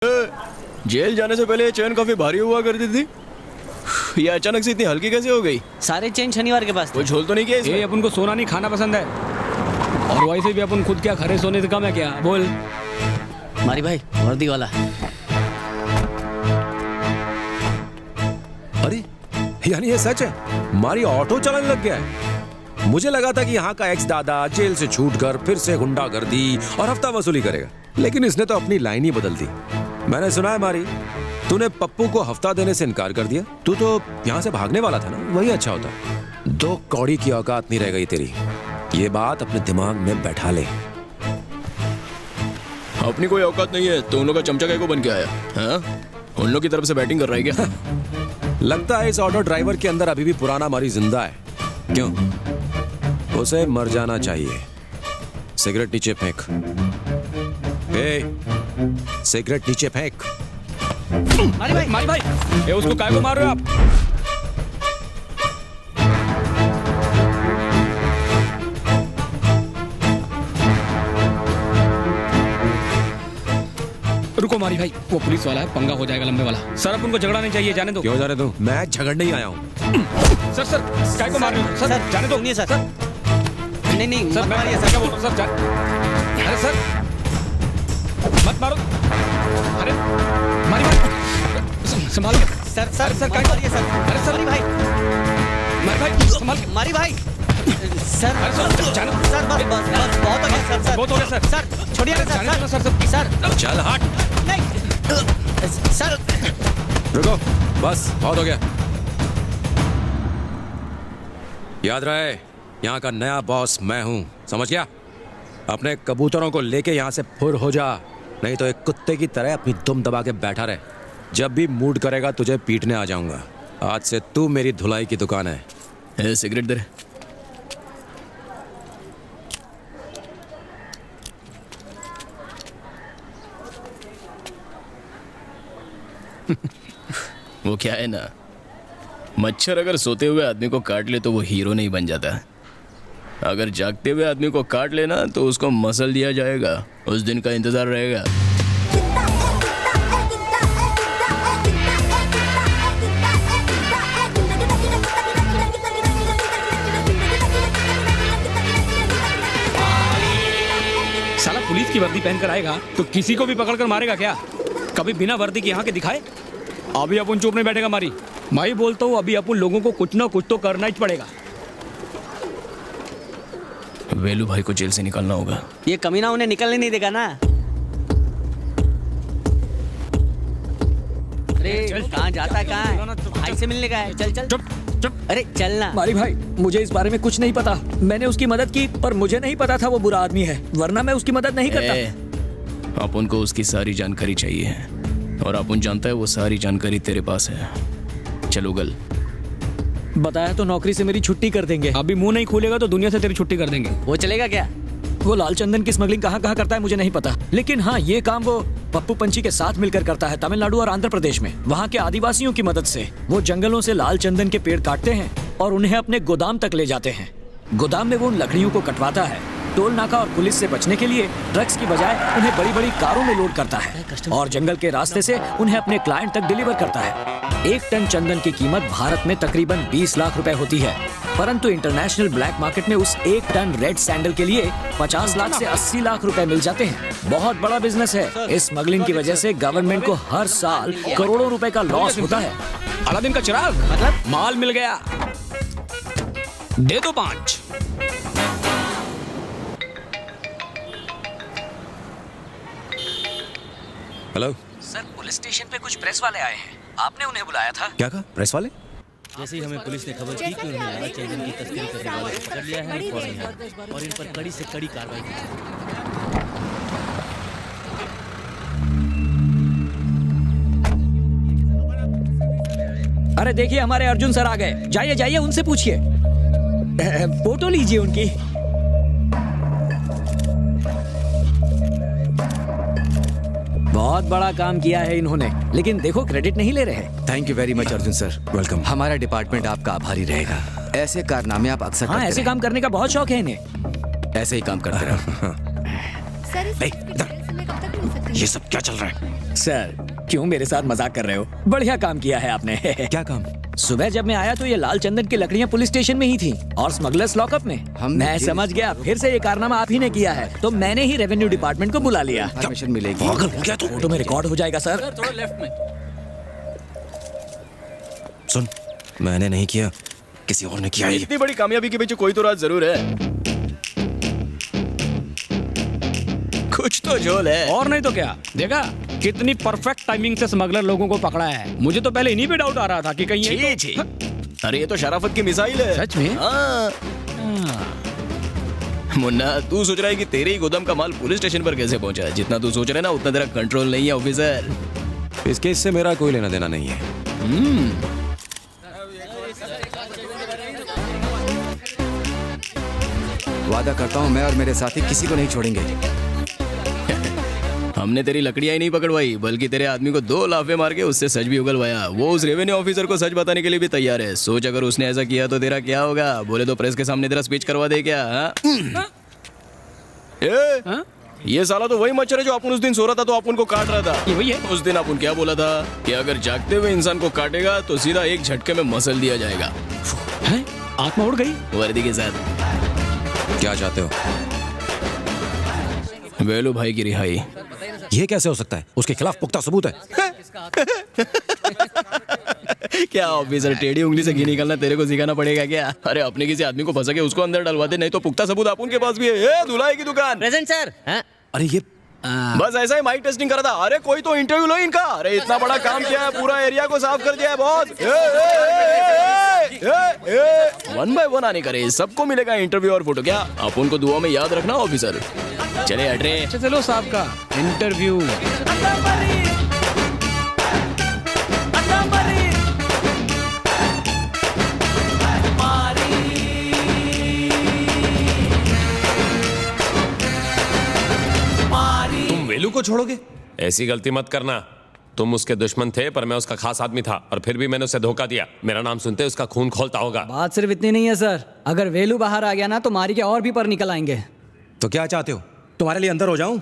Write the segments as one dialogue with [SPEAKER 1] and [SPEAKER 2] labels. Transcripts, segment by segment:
[SPEAKER 1] Jail जाने से पहले ये चेन काफी भारी हुआ करती थी, ये अचानक से इतनी हल्की कैसे हो गई?
[SPEAKER 2] सारे चेन शनिवार के पास थे।
[SPEAKER 1] कोई झोल तो नहीं किया इसमें?
[SPEAKER 3] ये अपन को सोना नहीं खाना पसंद है, और वैसे भी अपन खुद क्या खरे सोने से कम है क्या? बोल
[SPEAKER 2] मारी भाई वर्दी वाला।
[SPEAKER 4] अरे यानी ये सच है, मारी ऑटो चलाने लग गया है। मुझे लगा था कि यहाँ का एक्स दादा जेल से छूटकर फिर से गुंडागर्दी और हफ्ता वसूली करेगा, लेकिन इसने तो अपनी लाइन ही बदल दी। मैंने सुना है मारी, तूने पप्पू को हफ्ता देने से इनकार कर दिया। तू तो यहाँ से भागने वाला था ना, वही अच्छा होता। 2 कौड़ी की औकात नहीं रह गई तेरी, ये बात अपने दिमाग में बैठा ले।
[SPEAKER 1] अपनी कोई औकात नहीं है तो उन लोग का चमचा को बन के आया? हाँ? उन लोग की तरफ से बैटिंग कर रहा है क्या?
[SPEAKER 4] लगता है इस ऑटो ड्राइवर के अंदर अभी भी पुराना मारी जिंदा है। क्यों? उसे मर जाना चाहिए। सिगरेट नीचे फेंक। सिगरेट नीचे फेंक।
[SPEAKER 3] मारी भाई ये उसको काय को मार रहे हो आप? रुको मारी भाई, वो पुलिस वाला है, पंगा हो जाएगा लंबे वाला। सर अब उनको झगड़ा नहीं चाहिए, जाने दो।
[SPEAKER 4] क्यों जाने दो? मैं झगड़ने ही आया हूँ।
[SPEAKER 3] सर काय को मार रहे हो? सर जाने दो।
[SPEAKER 2] सुनिए सर। नहीं
[SPEAKER 3] सर
[SPEAKER 2] मत
[SPEAKER 3] मैं
[SPEAKER 2] मारिए
[SPEAKER 3] क्या बोल रहा हूँ सर? अरे सर मत मारो। अरे मारी भाई संभाल के।
[SPEAKER 2] सर
[SPEAKER 3] सर
[SPEAKER 2] मत मारिए सर।
[SPEAKER 3] अरे सर
[SPEAKER 2] मारी भाई,
[SPEAKER 3] मारी भाई संभाल के।
[SPEAKER 2] मारी भाई। सर
[SPEAKER 3] अरे सर जाने दो।
[SPEAKER 2] सर बस बहुत हो गया सर।
[SPEAKER 3] बहुत हो गया सर।
[SPEAKER 2] सर छोड़िए ना
[SPEAKER 3] जाने दो
[SPEAKER 2] सर।
[SPEAKER 3] सर
[SPEAKER 4] चल हट।
[SPEAKER 2] नहीं सर।
[SPEAKER 4] रुको, बस बहुत हो गया। याद रहे, यहाँ का नया बॉस मैं हूँ, समझ गया? अपने कबूतरों को लेके यहाँ से फुर हो जा, नहीं तो एक कुत्ते की तरह अपनी दुम दबा के बैठा रहे। जब भी मूड करेगा तुझे पीटने आ जाऊंगा। आज से तू मेरी धुलाई की दुकान है।
[SPEAKER 1] सिगरेट दे। वो क्या है ना, मच्छर अगर सोते हुए आदमी को काट ले तो वो हीरो नहीं बन जाता। अगर जागते हुए आदमी को काट लेना तो उसको मसल दिया जाएगा, उस दिन का इंतजार रहेगा।
[SPEAKER 3] साला पुलिस की वर्दी पहनकर आएगा तो किसी को भी पकड़कर मारेगा क्या? कभी बिना वर्दी के यहाँ के दिखाए? अभी अपन चुप नहीं बैठेगा मारी। मैं बोलता हूँ अभी अपन लोगों को कुछ ना कुछ तो करना ही पड़ेगा।
[SPEAKER 1] वेलू भाई को जेल से निकालना होगा।
[SPEAKER 2] ये कमीना उन्हें निकलने नहीं देगा ना। अरे कहाँ जाता कहाँ है? भाई से मिलने का है। चल चल
[SPEAKER 3] चुप।
[SPEAKER 2] अरे चलना।
[SPEAKER 3] मारी भाई मुझे इस बारे में कुछ नहीं पता, मैंने उसकी मदद की पर मुझे नहीं पता था वो बुरा आदमी है, वरना मैं उसकी मदद नहीं करता।
[SPEAKER 1] अपन को उसकी सारी जानकारी चाहिए और अपन जानता है वो सारी जानकारी तेरे पास है। चलो गल।
[SPEAKER 3] बताया तो नौकरी से मेरी छुट्टी कर देंगे, अभी मुंह नहीं खोलेगा तो दुनिया से तेरी छुट्टी कर देंगे।
[SPEAKER 2] वो चलेगा क्या?
[SPEAKER 3] वो लाल चंदन की स्मगलिंग कहाँ कहाँ करता है मुझे नहीं पता, लेकिन हाँ ये काम वो पप्पू पंची के साथ मिलकर करता है तमिलनाडु और आंध्र प्रदेश में। वहाँ के आदिवासियों की मदद से वो जंगलों से लाल चंदन के पेड़ काटते हैं और उन्हें अपने गोदाम तक ले जाते हैं। गोदाम में वो उन लकड़ियों को कटवाता है, टोल नाका और पुलिस से बचने के लिए ट्रक्स की बजाय उन्हें बड़ी बड़ी कारों में लोड करता है और जंगल के रास्ते से उन्हें अपने क्लाइंट तक डिलीवर करता है। 1 टन चंदन की कीमत भारत में तकरीबन 20 लाख रुपए होती है, परंतु इंटरनेशनल ब्लैक मार्केट में उस 1 टन रेड सैंडल के लिए 50 लाख से 80 लाख रुपए मिल जाते हैं। बहुत बड़ा बिजनेस है। इस स्मगलिंग की वजह से गवर्नमेंट को हर साल करोड़ों रुपए का लॉस होता है। अलादीन का चिराग मतलब माल मिल गया, दे दो 5।
[SPEAKER 4] हेलो
[SPEAKER 5] सर, पुलिस स्टेशन पे कुछ प्रेस वाले आए हैं, आपने उन्हें बुलाया था?
[SPEAKER 4] क्या कहा? प्रेस वाले?
[SPEAKER 6] जैसे ही हमें पुलिस ने खबर की कि उन्होंने लाल चंदन की तस्करी करने वाले को पकड़ लिया है, हम फौरन यहाँ और इन पर कड़ी से कड़ी कार्रवाई की।
[SPEAKER 3] अरे देखिए हमारे अर्जुन सर आ गए, जाइए जाइए उनसे पूछिए, फोटो लीजिए उनकी। बहुत बड़ा काम किया है इन्होंने, लेकिन देखो क्रेडिट नहीं ले रहे।
[SPEAKER 7] Thank you very much Arjun sir,
[SPEAKER 4] welcome.
[SPEAKER 7] हमारा डिपार्टमेंट आपका आभारी रहेगा। ऐसे कारनामे आप अक्सर
[SPEAKER 3] हाँ,
[SPEAKER 7] करते
[SPEAKER 3] ऐसे
[SPEAKER 7] रहे।
[SPEAKER 3] काम करने का बहुत शौक है इन्हें।
[SPEAKER 7] ऐसे ही काम करते रहो।
[SPEAKER 8] सर इस समय कब तक मिल सकते हैं?
[SPEAKER 4] ये सब क्या चल रहा है?
[SPEAKER 3] सर क्यों मेरे साथ मजाक कर रहे हो? बढ़िया काम किया है आपने।
[SPEAKER 4] क्या काम?
[SPEAKER 3] सुबह जब मैं आया तो ये लाल चंदन की लकड़ियां पुलिस स्टेशन में ही थी और स्मगलर्स लॉकअप में। मैं समझ गया फिर से ये कारनामा आप ही ने किया है, तो मैंने ही रेवेन्यू डिपार्टमेंट को बुला लिया।
[SPEAKER 7] परमिशन मिलेगी।
[SPEAKER 4] पागल हो गया तू?
[SPEAKER 3] फोटो में रिकॉर्ड हो जाएगा सर।
[SPEAKER 6] थोड़ा लेफ्ट में।
[SPEAKER 4] सुन, मैंने नहीं किया, किसी और ने किया ये।
[SPEAKER 1] इतनी बड़ी कामयाबी के पीछे कोई तो राज जरूर है। कुछ तो झोल है।
[SPEAKER 8] और नहीं तो क्या, देखा कितनी परफेक्ट टाइमिंग से स्मगलर लोगों को पकड़ा है। मुझे तो पहले इन्हीं पे डाउट आ रहा था कि कहीं ये
[SPEAKER 1] छी, छी। अरे ये तो शराफत की मिसाइल है।
[SPEAKER 8] सच में?
[SPEAKER 1] हाँ। मुन्ना, तू सोच रहा है कि तेरे ही गोदाम का माल पुलिस स्टेशन पर कैसे पहुंचा है? जितना तू सोच रहा है ना उतना तेरा कंट्रोल नहीं है ऑफिसर।
[SPEAKER 4] इस केस से मेरा कोई लेना देना नहीं है।
[SPEAKER 7] वादा करता हूँ मैं और मेरे साथी किसी को नहीं छोड़ेंगे।
[SPEAKER 1] हमने तेरी लकड़ियां ही नहीं पकड़वाई, बल्कि तेरे आदमी को 2 लाफे मार के उससे सच भी उगलवाया। वो उस रेवेन्यू ऑफिसर को सच बताने के लिए भी तैयार है। सोच अगर उसने ऐसा किया तो तेरा क्या होगा? बोले तो प्रेस के सामने तेरा स्पीच करवा दे क्या? हाँ? ये साला तो वही मच्छर है जो अपन उस दिन सो रहा था तो अपन को काट रहा था।
[SPEAKER 8] ये वही है?
[SPEAKER 1] उस दिन अपन क्या बोला था कि अगर जागते हुए इंसान को काटेगा तो सीधा एक झटके में मसल दिया जाएगा।
[SPEAKER 8] हैं? आत्मा उड़ गई।
[SPEAKER 1] वर्दी के साथ।
[SPEAKER 4] क्या चाहते हो?
[SPEAKER 1] वेलू भाई की रिहाई।
[SPEAKER 4] ये कैसे हो सकता है? उसके खिलाफ पुख्ता सबूत है।
[SPEAKER 1] क्या ऑफिसर, टेढ़ी उंगली से घी निकालना तेरे को सिखाना पड़ेगा क्या? अरे अपने किसी आदमी को फंसा के उसको अंदर डलवा दे, नहीं तो पुख्ता सबूत अपन के पास भी है। ए, धुलाई की दुकान।
[SPEAKER 2] Present sir.
[SPEAKER 4] अरे ये
[SPEAKER 1] बस ऐसा ही माइक टेस्टिंग करा था। अरे कोई तो इंटरव्यू लो इनका। अरे इतना बड़ा काम किया है, पूरा एरिया को साफ कर दिया है बॉस। 1 by 1 आने करे, सबको मिलेगा इंटरव्यू और फोटो। क्या अपन को दुआ में याद रखना ऑफिसर। चले हटरे।
[SPEAKER 8] चलो साहब का इंटरव्यू।
[SPEAKER 9] तुम वेलू को छोड़ोगे? ऐसी गलती मत करना। तुम उसके दुश्मन थे पर मैं उसका खास आदमी था और फिर भी मैंने उसे धोखा दिया। मेरा नाम सुनते उसका खून खौलता होगा।
[SPEAKER 10] बात सिर्फ इतनी नहीं है सर, अगर वेलू बाहर आ गया ना तो मारी के और भी पर निकल आएंगे।
[SPEAKER 4] तो क्या चाहते हो? तुम्हारे लिए अंदर हो जाऊं?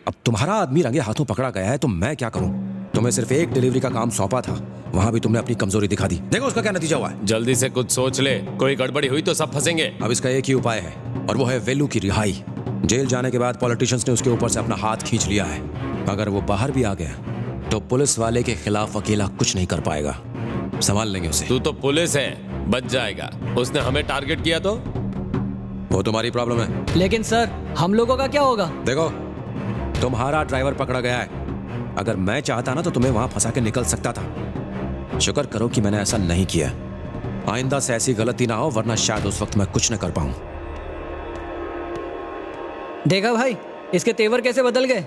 [SPEAKER 4] अब तुम्हारा आदमी रंगे हाथों पकड़ा गया है तो मैं क्या करूं? तुम्हें सिर्फ एक डिलीवरी का काम सौंपा था, वहां भी तुमने अपनी कमजोरी दिखा दी। देखो उसका क्या नतीजा हुआ है।
[SPEAKER 9] जल्दी से कुछ सोच ले, कोई गड़बड़ी हुई तो सब फंसेंगे।
[SPEAKER 4] अब इसका एक ही उपाय है और वो है वेलू की रिहाई। जेल जाने के बाद पॉलिटिशियंस ने उसके ऊपर से अपना हाथ खींच लिया है। अगर वो बाहर भी आ गया तो पुलिस वाले के खिलाफ अकेला कुछ नहीं कर पाएगा। संभाल लेंगे उसे।
[SPEAKER 9] तू तो पुलिस है, बच जाएगा। उसने हमें टारगेट किया तो
[SPEAKER 4] वो तुम्हारी प्रॉब्लम है।
[SPEAKER 10] लेकिन सर हम लोगों का क्या होगा?
[SPEAKER 4] देखो तुम्हारा ड्राइवर पकड़ा गया है। अगर मैं चाहता ना तो तुम्हें वहां फंसा के निकल सकता था। शुक्र करो कि मैंने ऐसा नहीं किया। आइंदा से ऐसी गलती ना हो, वरना शायद उस वक्त मैं कुछ न कर पाऊं।
[SPEAKER 10] देखा भाई, इसके तेवर कैसे बदल गए।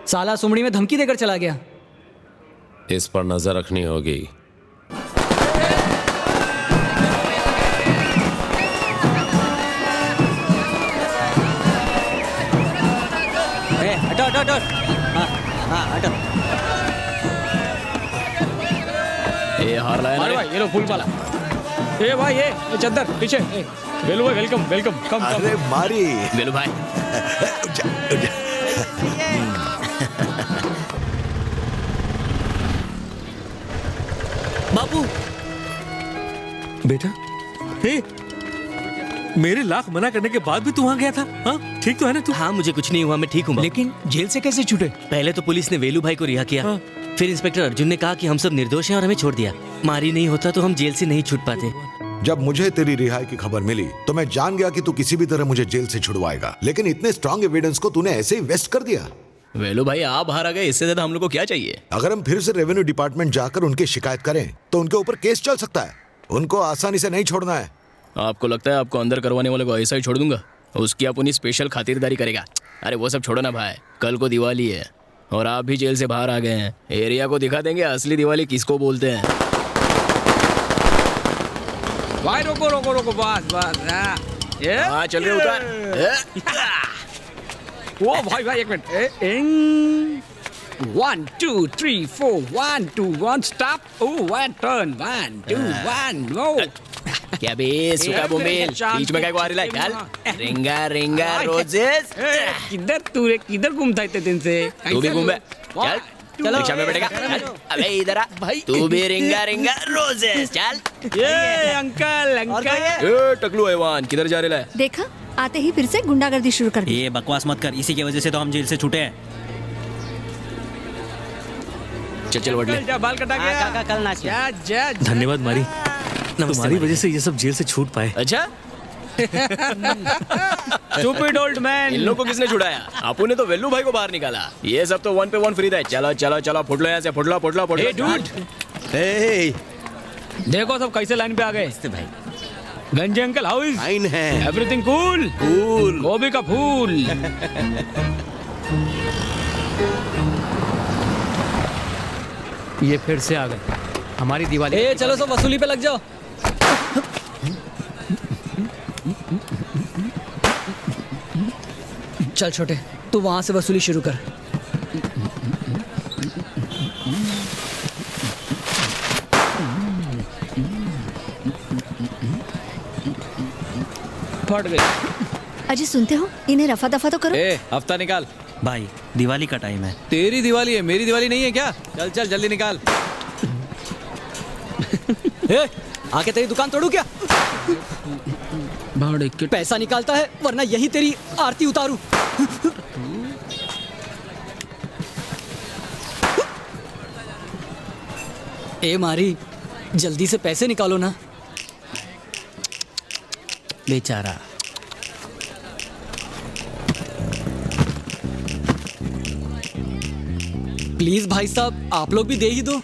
[SPEAKER 10] साला सुमड़ी में धमकी देकर चला गया।
[SPEAKER 9] इस पर नजर रखनी होगी।
[SPEAKER 2] हटो हटो हटो। हाँ हटो।
[SPEAKER 1] ये हार लाया
[SPEAKER 8] अरे
[SPEAKER 1] ना?
[SPEAKER 8] भाई ये लो फूल वाला। ए भाई ये चद्दर पीछे। वेलू भाई वेलकम वेलकम। कम
[SPEAKER 11] अरे मारी।
[SPEAKER 1] वेलू भाई
[SPEAKER 2] बाबू।
[SPEAKER 6] बेटा, मेरे लाख मना करने के बाद भी तू वहां गया था? हाँ ठीक तो है ना तू?
[SPEAKER 2] हाँ मुझे कुछ नहीं हुआ, मैं ठीक हूँ।
[SPEAKER 6] लेकिन जेल से कैसे छूटे?
[SPEAKER 2] पहले तो पुलिस ने वेलू भाई को रिहा किया।
[SPEAKER 6] हाँ।
[SPEAKER 2] फिर इंस्पेक्टर अर्जुन ने कहा कि हम सब निर्दोष हैं और हमें छोड़ दिया। मारी नहीं होता तो हम जेल से नहीं छूट पाते।
[SPEAKER 11] जब मुझे तेरी रिहाई की खबर मिली तो मैं जान गया कि तू किसी भी तरह मुझे जेल से छुड़वाएगा, लेकिन इतने स्ट्रॉन्ग एविडेंस को तूने ऐसे ही वेस्ट कर दिया।
[SPEAKER 1] वेलू भाई आप बाहर आ गए, इससे ज्यादा हम लोग को क्या चाहिए?
[SPEAKER 11] अगर हम फिर से रेवेन्यू डिपार्टमेंट जाकर उनकी शिकायत करें तो उनके ऊपर केस चल सकता है। उनको आसानी से नहीं छोड़ना है।
[SPEAKER 1] आपको लगता है आपको अंदर करवाने वाले को ऐसा ही छोड़ दूंगा? उसकी अपनी स्पेशल खातिरदारी करेगा। अरे वो सब छोड़ो ना भाई, कल को दिवाली है और आप भी जेल से बाहर आ गए हैं। एरिया को दिखा देंगे असली दिवाली किसको बोलते हैं।
[SPEAKER 8] भाई रोको रोको रोको, बस बस।
[SPEAKER 1] हाँ चल रहे उतार।
[SPEAKER 8] वो भाई भाई एक मिनट। 1 2 3 4 1 2 1 स्टॉप। 1 turn 1 2 1 no.
[SPEAKER 1] क्या बे सुका बोमेल, बीच में क्या आ रहा है? चल रिंगा रिंगा रोजेस।
[SPEAKER 8] किधर तू रे, किधर घूमता इतने दिन से?
[SPEAKER 1] तू भी घूम बे। चल
[SPEAKER 10] चलो
[SPEAKER 1] रिक्शा में बैठेगा चल। अबे इधर आ भाई, तू भी रिंगा रिंगा रोजेस चल।
[SPEAKER 8] ये अंकल अंकल
[SPEAKER 1] ए टकलू हैवान, किधर जा रहे है?
[SPEAKER 12] देखा, आते ही फिर से गुंडागर्दी शुरू कर दी।
[SPEAKER 6] ये बकवास मत कर, इसी की वजह से तो हम जेल से छूटे हैं।
[SPEAKER 1] चल चल वडले।
[SPEAKER 8] जा बाल कटा गया।
[SPEAKER 6] काका कल नाच
[SPEAKER 8] जा जा जा।
[SPEAKER 2] धन्यवाद मारी, तुम्हारी वजह से ये सब जेल से छूट पाए।
[SPEAKER 1] अच्छा
[SPEAKER 8] Stupid old man।
[SPEAKER 1] इन लोगों को किसने छुड़ाया? आपू ने तो वेल्लू भाई को बाहर निकाला। ये सब तो 1 पे 1 फ्री था। चलो चलो चलो फुट लो यहाँ से, फुट लो फुट लो फुट
[SPEAKER 8] Hey
[SPEAKER 1] लो।
[SPEAKER 8] dude,
[SPEAKER 7] ए,
[SPEAKER 8] देखो सब कैसे लाइन पे आ गए।
[SPEAKER 6] भाई
[SPEAKER 8] गंजे अंकल हाउ इज
[SPEAKER 7] फाइन है।
[SPEAKER 8] Everything cool?
[SPEAKER 7] कूल।
[SPEAKER 8] गोभी का फूल। ये फिर से आ गए हमारी दिवाली।
[SPEAKER 10] ए चलो सब वसूली पे लग जाओ। चल छोटे, तू वहां से वसूली शुरू कर।
[SPEAKER 8] फट गए।
[SPEAKER 12] अजय सुनते हो, इन्हें रफा दफा तो करो।
[SPEAKER 5] ए हफ्ता निकाल।
[SPEAKER 6] भाई दिवाली का टाइम है।
[SPEAKER 5] तेरी दिवाली है, मेरी दिवाली नहीं है क्या? चल चल जल्दी निकाल।
[SPEAKER 10] ए, आके तेरी दुकान तोड़ू क्या?
[SPEAKER 8] भाड़े के
[SPEAKER 10] पैसा निकालता है वरना यही तेरी आरती उतारू। ए मारी, जल्दी से पैसे निकालो ना।
[SPEAKER 6] बेचारा।
[SPEAKER 10] प्लीज भाई साहब, आप लोग भी दे ही दो।